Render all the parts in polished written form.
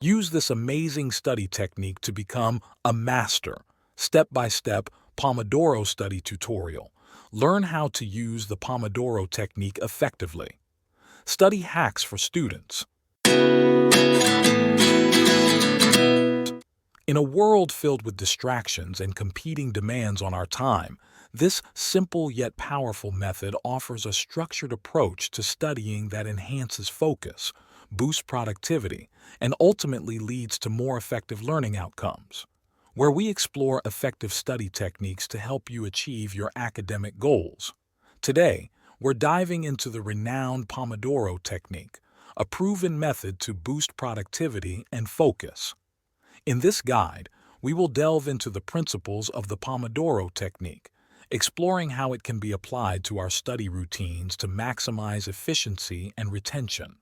Use this amazing study technique to become a master. Step-by-step Pomodoro study tutorial. Learn how to use the Pomodoro technique effectively. Study hacks for students. In a world filled with distractions and competing demands on our time, this simple yet powerful method offers a structured approach to studying that enhances focus, boosts productivity, and ultimately leads to more effective learning outcomes. Where we explore effective study techniques to help you achieve your academic goals. Today, we're diving into the renowned Pomodoro Technique, a proven method to boost productivity and focus. In this guide, we will delve into the principles of the Pomodoro Technique, exploring how it can be applied to our study routines to maximize efficiency and retention.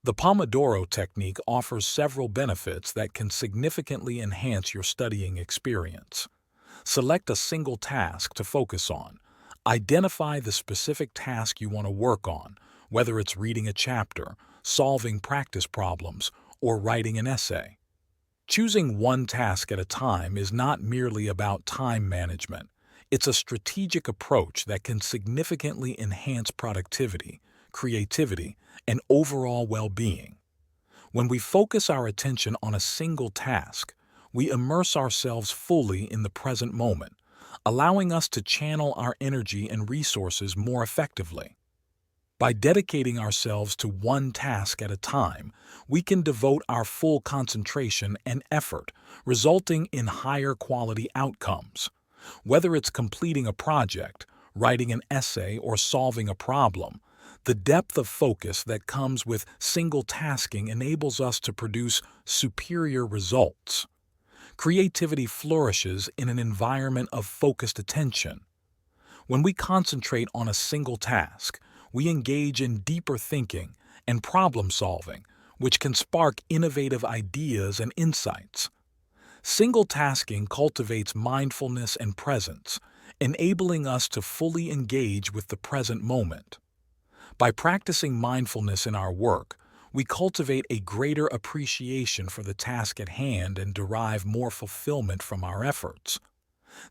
The Pomodoro Technique offers several benefits that can significantly enhance your studying experience. Select a single task to focus on. Identify the specific task you want to work on, whether it's reading a chapter, solving practice problems, or writing an essay. Choosing one task at a time is not merely about time management. It's a strategic approach that can significantly enhance productivity, creativity, and overall well-being. When we focus our attention on a single task, we immerse ourselves fully in the present moment, allowing us to channel our energy and resources more effectively. By dedicating ourselves to one task at a time, we can devote our full concentration and effort, resulting in higher quality outcomes. Whether it's completing a project, writing an essay, or solving a problem, the depth of focus that comes with single tasking enables us to produce superior results. Creativity flourishes in an environment of focused attention. When we concentrate on a single task, we engage in deeper thinking and problem solving, which can spark innovative ideas and insights. Single tasking cultivates mindfulness and presence, enabling us to fully engage with the present moment. By practicing mindfulness in our work, we cultivate a greater appreciation for the task at hand and derive more fulfillment from our efforts.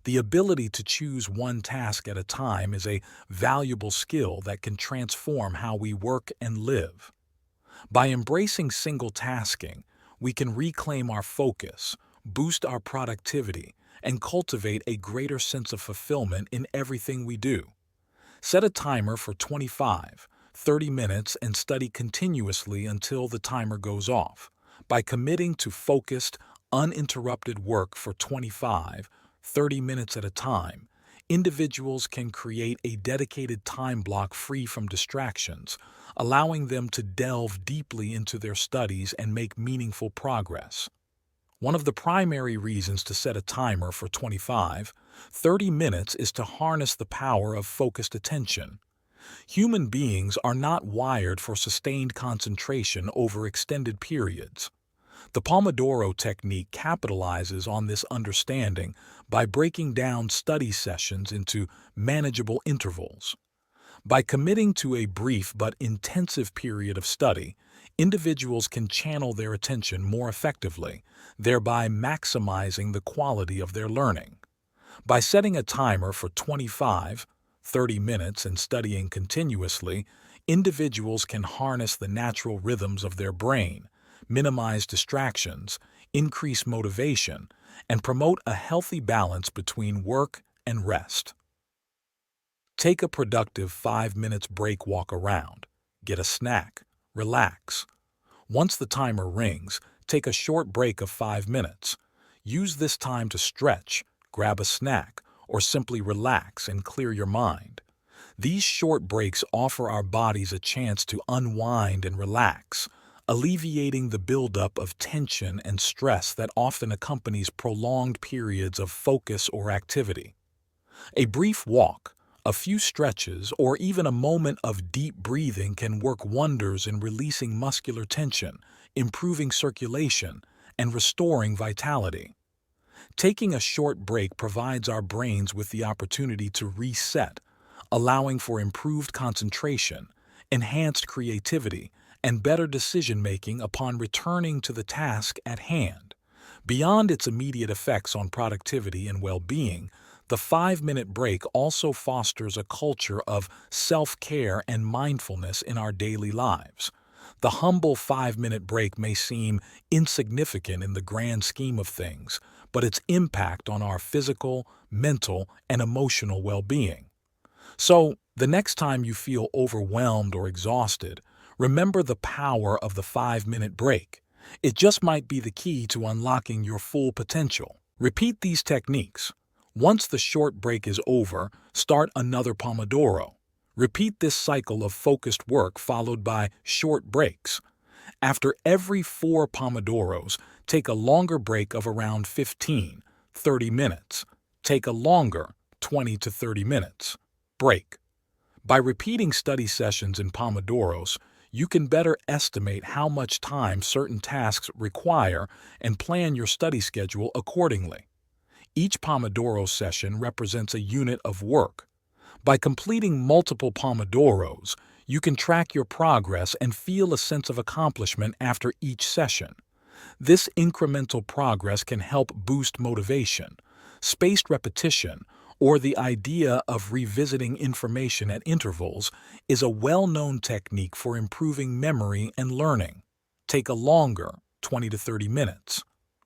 The ability to choose one task at a time is a valuable skill that can transform how we work and live. By embracing single tasking, we can reclaim our focus, boost our productivity, and cultivate a greater sense of fulfillment in everything we do. Set a timer for 25-30 minutes and study continuously until the timer goes off. By committing to focused, uninterrupted work for 25-30 minutes at a time, individuals can create a dedicated time block free from distractions, allowing them to delve deeply into their studies and make meaningful progress. One of the primary reasons to set a timer for 25-30 minutes is to harness the power of focused attention. Human beings are not wired for sustained concentration over extended periods. The Pomodoro Technique capitalizes on this understanding by breaking down study sessions into manageable intervals. By committing to a brief but intensive period of study, individuals can channel their attention more effectively, thereby maximizing the quality of their learning. By setting a timer for 25-30 minutes and studying continuously, individuals can harness the natural rhythms of their brain, minimize distractions, increase motivation, and promote a healthy balance between work and rest. Take a productive 5 minutes break walk around. Get a snack. Relax. Once the timer rings, take a short break of 5 minutes. Use this time to stretch, grab a snack, or simply relax and clear your mind. These short breaks offer our bodies a chance to unwind and relax, alleviating the buildup of tension and stress that often accompanies prolonged periods of focus or activity. A brief walk, a few stretches, or even a moment of deep breathing can work wonders in releasing muscular tension, improving circulation, and restoring vitality. Taking a short break provides our brains with the opportunity to reset, allowing for improved concentration, enhanced creativity, and better decision-making upon returning to the task at hand. Beyond its immediate effects on productivity and well-being, the 5-minute break also fosters a culture of self-care and mindfulness in our daily lives. The humble 5-minute break may seem insignificant in the grand scheme of things, but its impact on our physical, mental, and emotional well-being. So, the next time you feel overwhelmed or exhausted, remember the power of the 5-minute break. It just might be the key to unlocking your full potential. Repeat these techniques. Once the short break is over, start another Pomodoro. Repeat this cycle of focused work followed by short breaks. After every 4 Pomodoros, take a longer break of around 15–30 minutes. Take a longer 20 to 30 minutes break. By repeating study sessions in Pomodoros, you can better estimate how much time certain tasks require and plan your study schedule accordingly. Each Pomodoro session represents a unit of work. By completing multiple Pomodoros, you can track your progress and feel a sense of accomplishment after each session. This incremental progress can help boost motivation. Spaced repetition, or the idea of revisiting information at intervals, is a well-known technique for improving memory and learning. Take a longer 20 to 30 minutes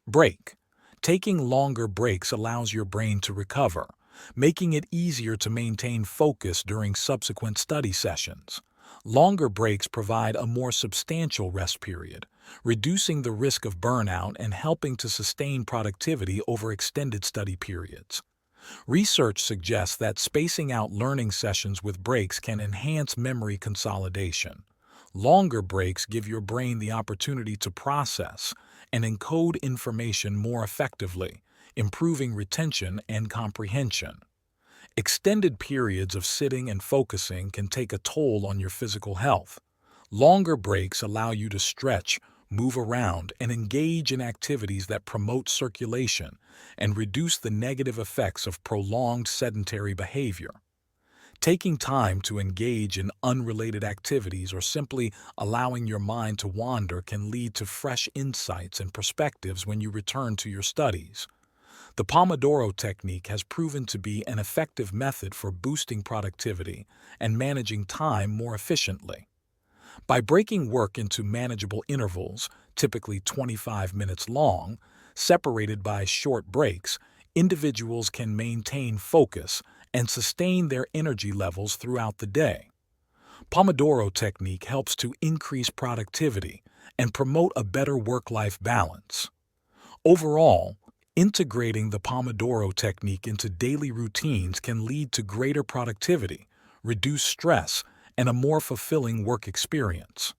break. Taking longer breaks allows your brain to recover, making it easier to maintain focus during subsequent study sessions. Longer breaks provide a more substantial rest period, reducing the risk of burnout and helping to sustain productivity over extended study periods. Research suggests that spacing out learning sessions with breaks can enhance memory consolidation. Longer breaks give your brain the opportunity to process and encode information more effectively, improving retention and comprehension. Extended periods of sitting and focusing can take a toll on your physical health. Longer breaks allow you to stretch, move around, and engage in activities that promote circulation and reduce the negative effects of prolonged sedentary behavior. Taking time to engage in unrelated activities or simply allowing your mind to wander can lead to fresh insights and perspectives when you return to your studies. The Pomodoro Technique has proven to be an effective method for boosting productivity and managing time more efficiently. By breaking work into manageable intervals, typically 25 minutes long, separated by short breaks, individuals can maintain focus and sustain their energy levels throughout the day. Pomodoro Technique helps to increase productivity and promote a better work-life balance. Overall, integrating the Pomodoro Technique into daily routines can lead to greater productivity, reduce stress, and a more fulfilling work experience.